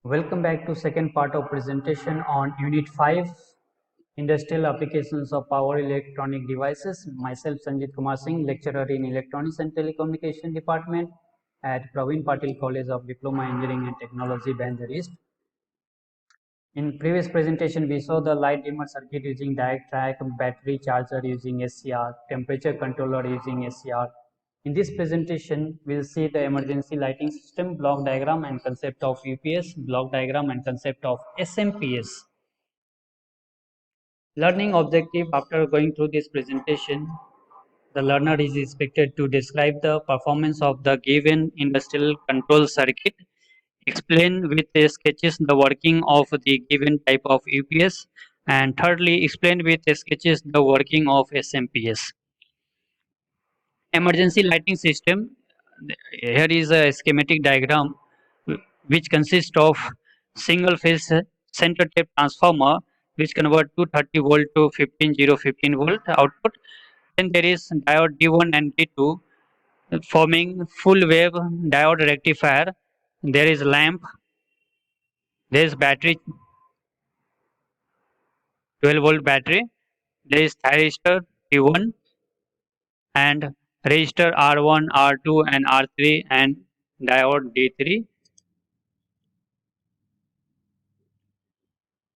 Welcome back to second part of presentation on Unit 5 Industrial Applications of Power Electronic Devices. Myself Sanjit Kumar Singh, lecturer in Electronics and Telecommunication Department at Praveen Patil College of Diploma Engineering and Technology, Bangalore East. In previous presentation, we saw the light dimmer circuit using direct track, battery charger using SCR, temperature controller using SCR. In this presentation, we will see the emergency lighting system, block diagram and concept of UPS, block diagram and concept of SMPS. Learning objective: after going through this presentation, the learner is expected to describe the performance of the given industrial control circuit, explain with sketches the working of the given type of UPS, and thirdly, explain with sketches the working of SMPS. Emergency lighting system. Here is a schematic diagram which consists of single phase center tape transformer which convert 230 volt to 15015 volt output. Then there is diode D1 and D2 forming full wave diode rectifier. There is lamp, there is battery, 12-volt battery, there is thyristor T1 and resistor R1, R2 and R3 and diode D3.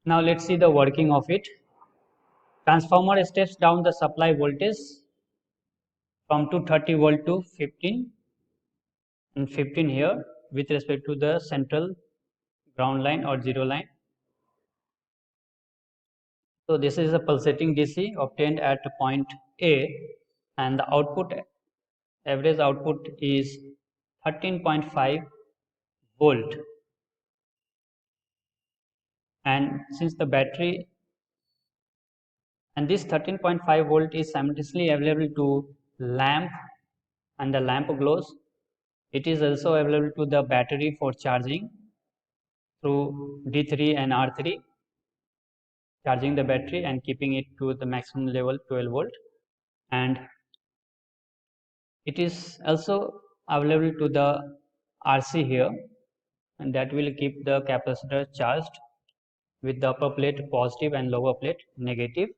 Now let's see the working of it. Transformer steps down the supply voltage from 230 volt to 15 and 15 here with respect to the central ground line or zero line. So this is a pulsating DC obtained at point A, and the output, average output is 13.5 volt, and since the battery and this 13.5 volt is simultaneously available to lamp and the lamp glows, it is also available to the battery for charging through D3 and R3, charging the battery and keeping it to the maximum level 12 volt, and it is also available to the RC here, and that will keep the capacitor charged with the upper plate positive and lower plate negative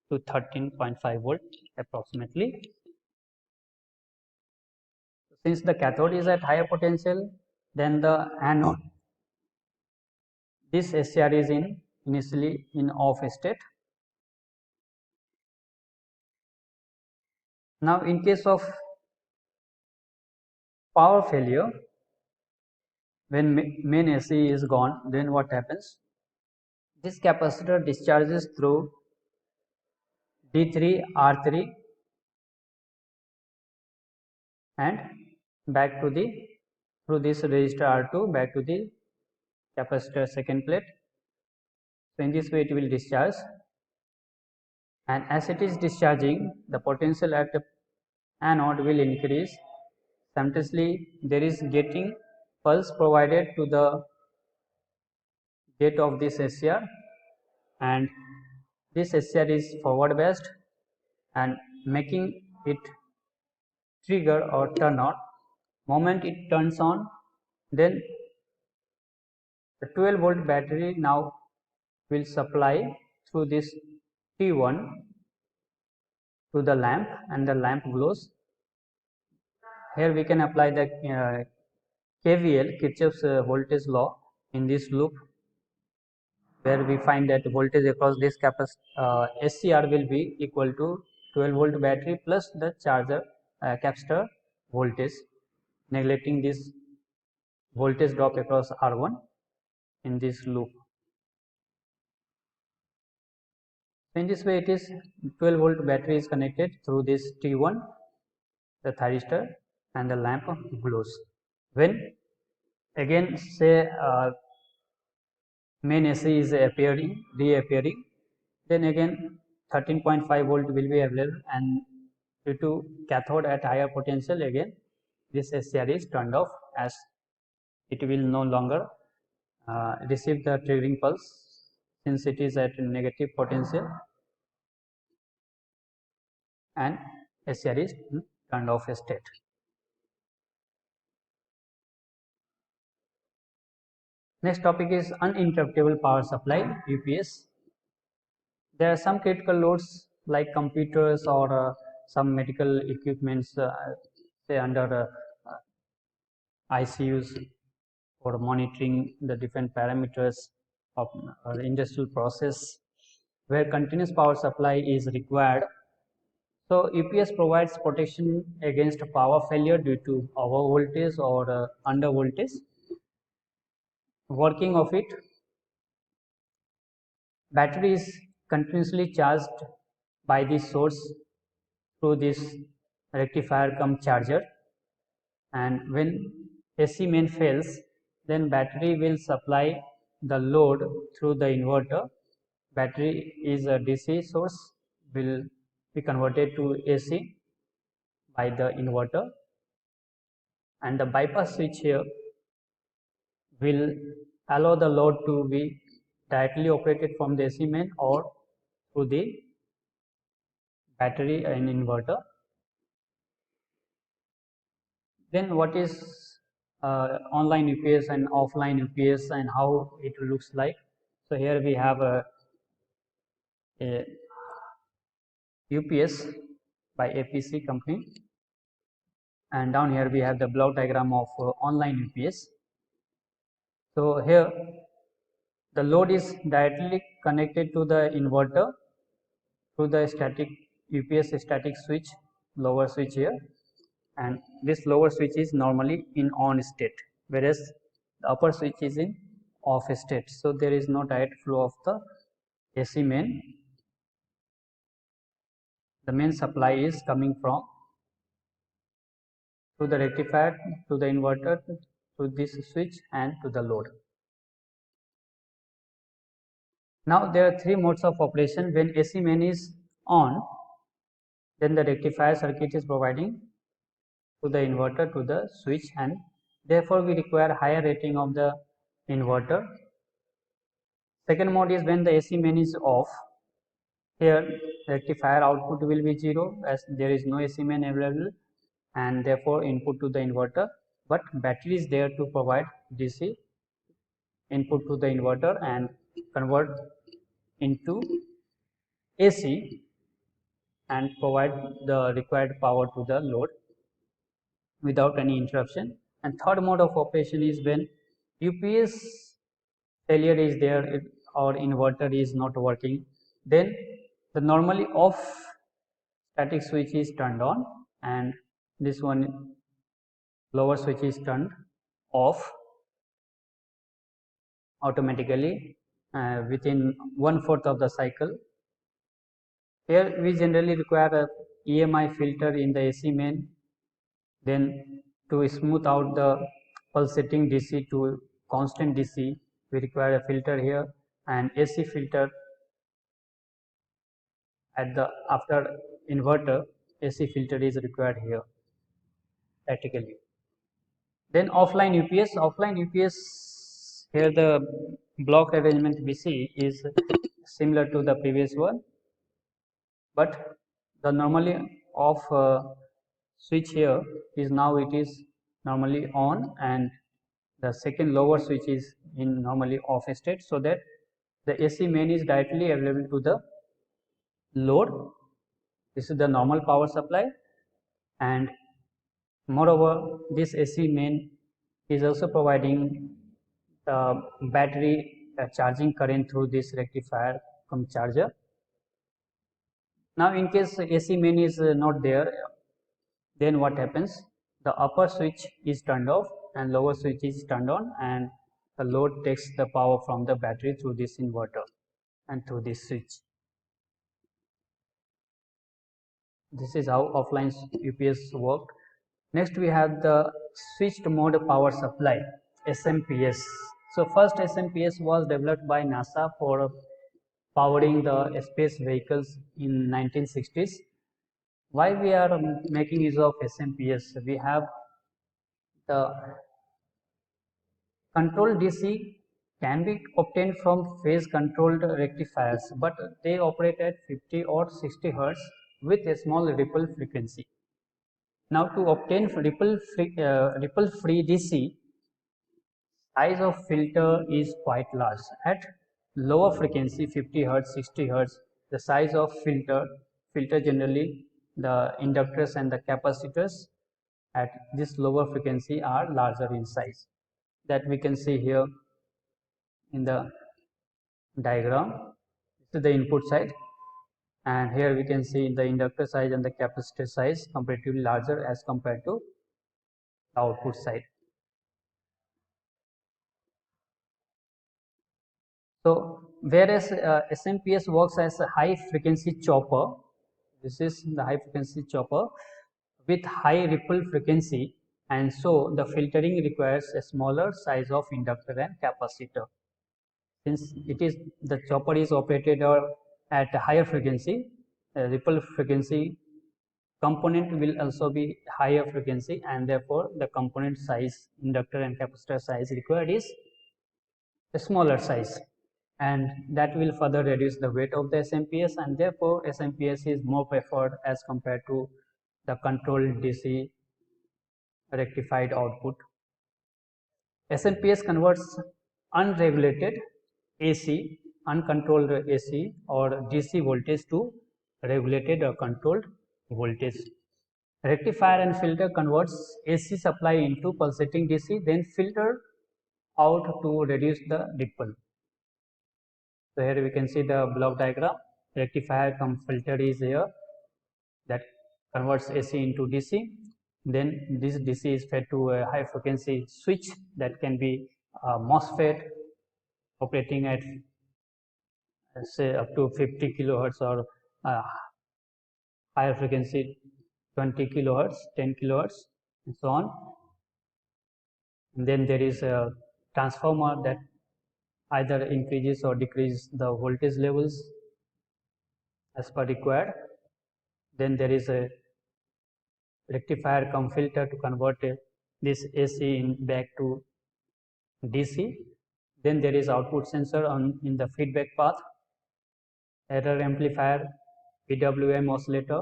to 13.5 volt approximately. Since the cathode is at higher potential than the anode, this SCR is initially in off state. Now in case of power failure, when main AC is gone, then what happens? This capacitor discharges through D3, R3 and back to the through this resistor R2 back to the capacitor second plate. So in this way it will discharge, and as it is discharging, the potential at the anode will increase. Simultaneously there is getting pulse provided to the gate of this SCR, and this SCR is forward based and making it trigger or turn on. Moment it turns on, then the 12 volt battery now will supply through this T1 to the lamp, and the lamp glows. Here we can apply the KVL, Kirchhoff's voltage law, in this loop, where we find that voltage across this SCR will be equal to 12 volt battery plus the charger capacitor voltage, neglecting this voltage drop across R1 in this loop. So in this way it is 12 volt battery is connected through this T1, the thyristor, and the lamp glows. When again say main AC is reappearing, then again 13.5 volt will be available, and due to cathode at higher potential, again this SCR is turned off, as it will no longer receive the triggering pulse since it is at negative potential, and SCR is turned off state. Next topic is uninterruptible power supply, UPS. There are some critical loads like computers or some medical equipments, say under ICUs, for monitoring the different parameters of industrial process where continuous power supply is required. So UPS provides protection against power failure due to over voltage or under voltage. Working of it, battery is continuously charged by the source through this rectifier cum charger, and when AC main fails, then battery will supply the load through the inverter. Battery is a DC source, will be converted to AC by the inverter, and the bypass switch here will allow the load to be directly operated from the AC main or through the battery and inverter. Then what is online UPS and offline UPS and how it looks like? So here we have a UPS by APC company, and down here we have the block diagram of online UPS. So here the load is directly connected to the inverter through the static UPS static switch, lower switch here, and this lower switch is normally in on state, whereas the upper switch is in off state. So there is no direct flow of the AC main. The main supply is coming from to the rectifier, to the inverter, to this switch and to the load. Now there are three modes of operation. When AC main is on, then the rectifier circuit is providing to the inverter to the switch, and therefore we require higher rating of the inverter. Second mode is when the AC main is off. Here rectifier output will be 0 as there is no AC main available, and therefore input to the inverter, but battery is there to provide DC input to the inverter and convert into AC and provide the required power to the load without any interruption. And third mode of operation is when UPS failure is there or inverter is not working, then the normally off static switch is turned on and this one lower switch is turned off automatically within 1/4 of the cycle. Here we generally require a EMI filter in the AC main, then to smooth out the pulsating DC to constant DC we require a filter here, and AC filter at the after inverter AC filter is required here practically. Then offline UPS, here the block arrangement we see is similar to the previous one, but the normally off switch here is now it is normally on, and the second lower switch is in normally off state, so that the AC main is directly available to the load. This is the normal power supply, and moreover this AC main is also providing the battery charging current through this rectifier cum charger. Now in case AC main is not there, then what happens? The upper switch is turned off and lower switch is turned on, and the load takes the power from the battery through this inverter and through this switch. This is how offline UPS work. Next we have the switched mode power supply, SMPS. So first SMPS was developed by NASA for powering the space vehicles in 1960s. Why we are making use of SMPS? We have the controlled DC can be obtained from phase controlled rectifiers, but they operate at 50 or 60 Hz with a small ripple frequency. Now to obtain ripple free DC, size of filter is quite large. At lower frequency 50 Hz, 60 Hz, the size of filter generally the inductors and the capacitors at this lower frequency are larger in size. That we can see here in the diagram. This is the input side, and here we can see the inductor size and the capacitor size comparatively larger as compared to the output side. So whereas SMPS works as a high frequency chopper, this is the high frequency chopper with high ripple frequency, and so the filtering requires a smaller size of inductor and capacitor. Since it is the chopper is operated at a higher frequency, ripple frequency component will also be higher frequency, and therefore the component size, inductor and capacitor size required is a smaller size, and that will further reduce the weight of the SMPS, and therefore SMPS is more preferred as compared to the controlled DC rectified output. SMPS converts unregulated AC, uncontrolled AC or DC voltage to regulated or controlled voltage. Rectifier and filter converts AC supply into pulsating DC, then filter out to reduce the ripple. So here we can see the block diagram. Rectifier cum filter is here that converts AC into DC. Then this DC is fed to a high frequency switch that can be MOSFET operating at say up to 50 kilohertz or higher frequency 20 kilohertz, 10 kilohertz, and so on. And then there is a transformer that either increases or decreases the voltage levels as per required. Then there is a rectifier cum filter to convert this AC back to DC. Then there is output sensor in the feedback path, error amplifier, PWM oscillator.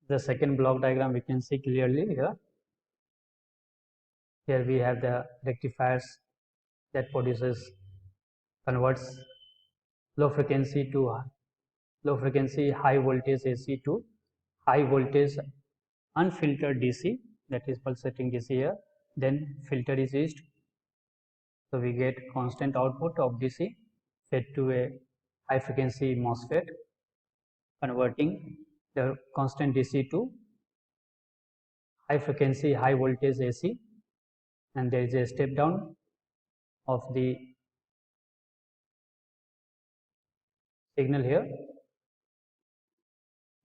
The second block diagram we can see clearly here. Here we have the rectifiers that converts low frequency high voltage AC to high voltage unfiltered DC, that is pulsating DC here. Then filter is used, so we get constant output of DC fed to a high frequency MOSFET, converting the constant DC to high frequency high voltage AC, and there is a step down of the signal here.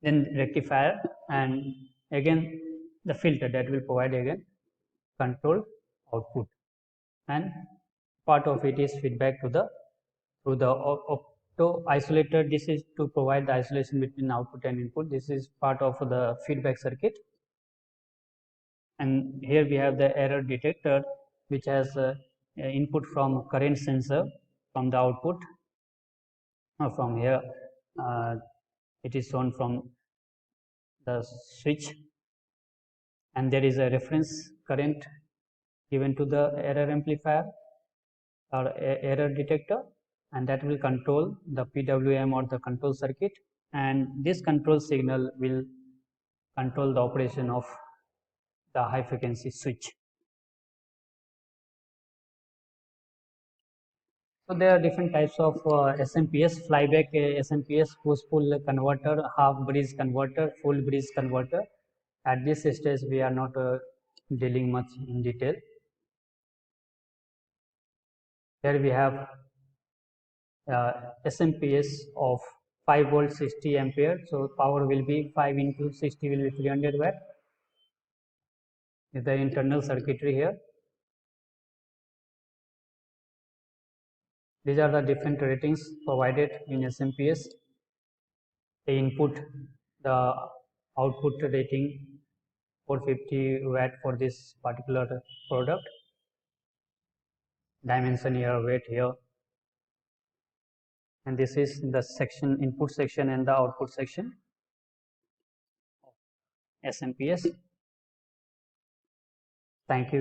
Then rectifier, and again the filter that will provide again control output, and part of it is feedback to the through the opto isolator. This is to provide the isolation between output and input. This is part of the feedback circuit. And here we have the error detector, which has input from current sensor from the output. From here it is shown from the switch, and there is a reference current given to the error amplifier or error detector, and that will control the PWM or the control circuit, and this control signal will control the operation of the high frequency switch. So there are different types of SMPS: flyback SMPS, push-pull converter, half bridge converter, full bridge converter. At this stage we are not dealing much in detail. Here we have SMPS of 5 volt 60 ampere. So power will be 5 into 60 will be 300 watt. Is the internal circuitry here. These are the different ratings provided in SMPS. The input, the output rating 450 watt for this particular product. Dimension here, weight here, and this is the section, input section and the output section of SMPS. Thank you.